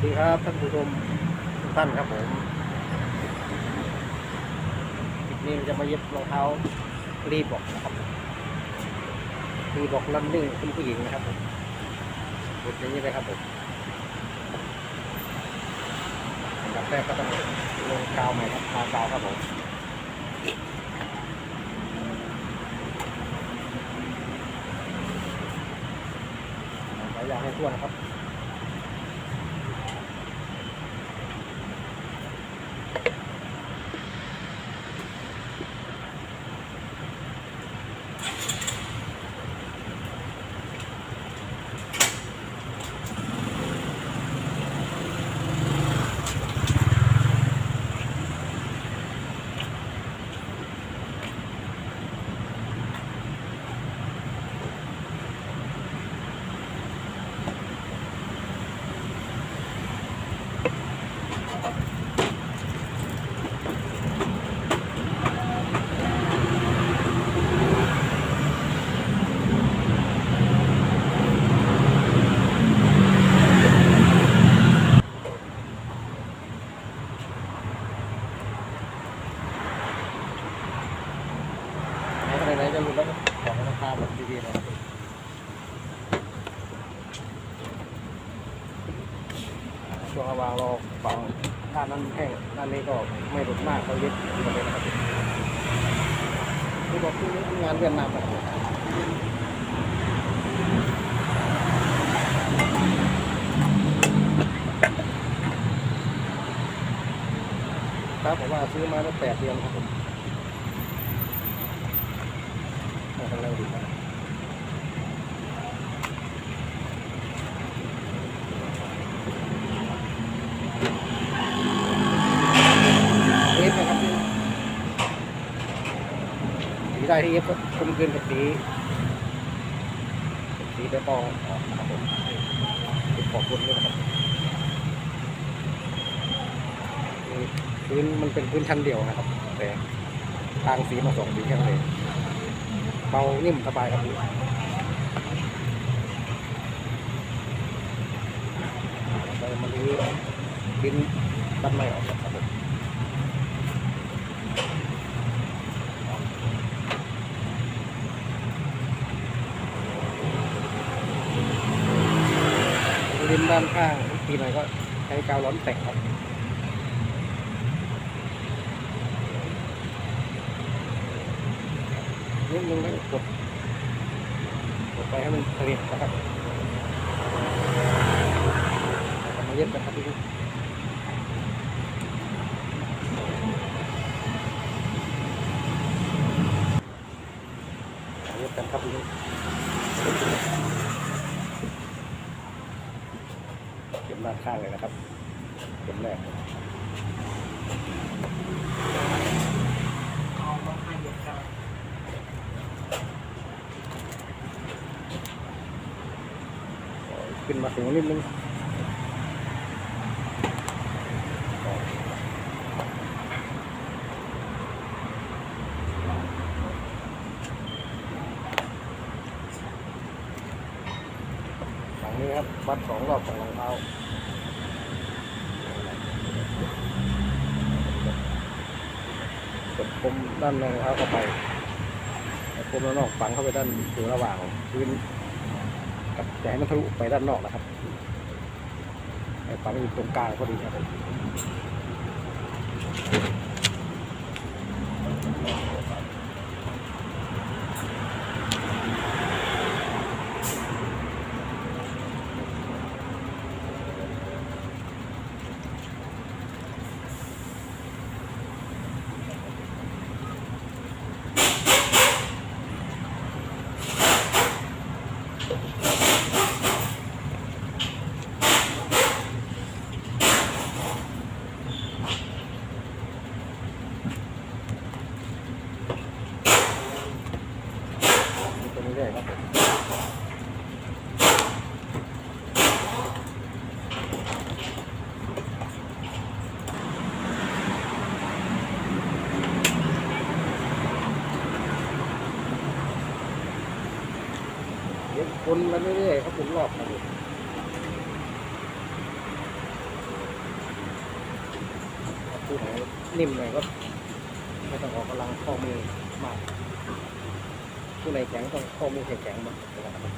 สดีครับท่านผู้ชมทุกท่านครับผมคลิปนี้จะมาเย็บรองเท้ารีบอกนะครับรีบอกลันนิ่งคุณผู้หญิงนะครับผมเย็บอย่างนี้เลยครับผมอันดับแรกก็ต้องลงกาวใหม่ครับทากาวครับผมใช้ยางให้ทั่วนะครับไหนๆจะรู้แล้วของราคาแบบดีๆนะครับช่วงระหว่างรอฝั่งด้านนั้นแห้งด้านนี้ก็ไม่หลุดมากเราเย็บดีเลยนะครับที่บอกที่นี้งานเวียดนามครับผมว่าซื้อมาได้8 เดือนครับผมมาทำอะไรดีครับเอฟนะครับสีได้ที่เอฟก็คมเกินกับสีใบตองนะครับผมติดขอบบนด้วยนะครับพื้นมันเป็นพื้นชั้นเดียวนะครับแต่ทางสีมา2 สีแค่นั้นเลยเบานิ่มสบายครับพี่ไปมาลื้อดินด้านในออกครับผมดินด้านข้างทีหน่อยก็ใช้กาวร้อนแต่งครับนิดนึงแล้วกดไปให้มันเรียบนะครับมาเย็บกันครับพี่เย็บกันครับพี่เก็บด้านข้างเลยนะครับเก็บแรกขึ้นมาสูงนิดนึงฝั่งนี้ครับวัด2 รอบของรองเท้ากดคมด้านในรองเท้าเข้าไปคมด้านนอกฝังเข้าไปด้านอยู่ระหว่างพื้นกับจะให้มันทะลุไปด้านนอกนะครับให้ฝังอยู่ตรงกลางพอดีครับตัวนี้ได้ครับเย็บคนมาเรื่อยๆครับผมรอบครับ คู่ไหนนิ่มหน่อยก็ไม่ต้องออกกำลังข้อมือมากคู่ไหนแข็งต้องข้อมือแข็งๆมากนะครับ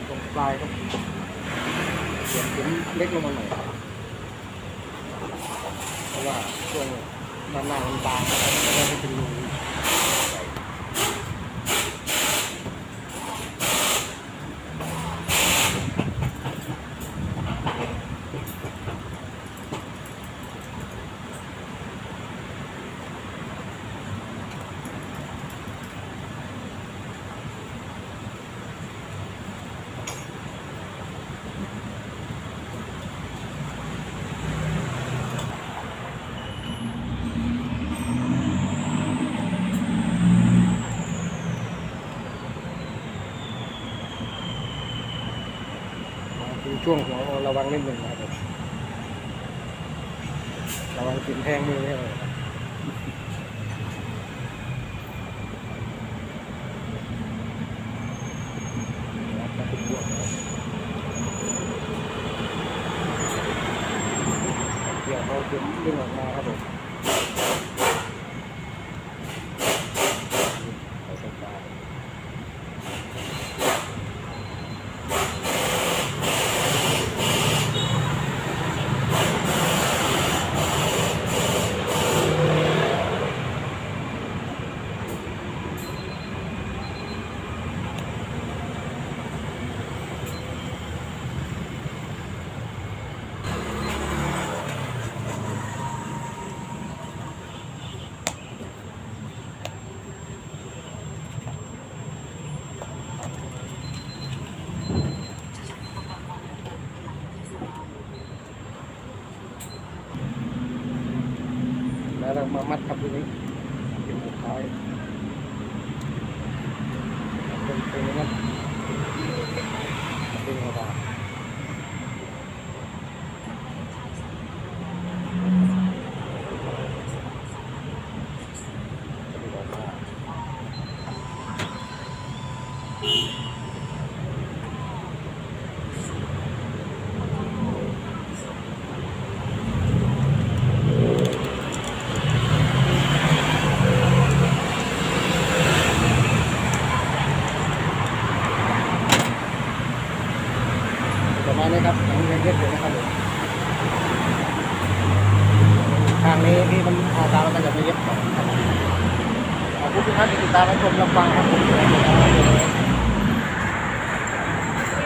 ตรงปลายก็เขียนเข็มเล็กลงมาหน่อยเพราะว่าช่วงด้านหน้ามันบางนะครับแล้วมันเป็นรูช่วงหัวระวังนิดหนึ่งนะครับระวังกินแทงมือไม่เลยเดี๋ยวเขาจะดึงออกมาครับผมแล้วเรามามัดกับตรงนี้เป็นสุดท้ายเป็นอย่างนั้นดึงออกมาประมาณนี้ครับหนังยังเย็บอยู่นะครับผมทางนี้ที่มันอาตามันก็จะไม่เย็บต่อครับขอบคุณทุกท่านที่ติดตามรับชมรับฟังครับผม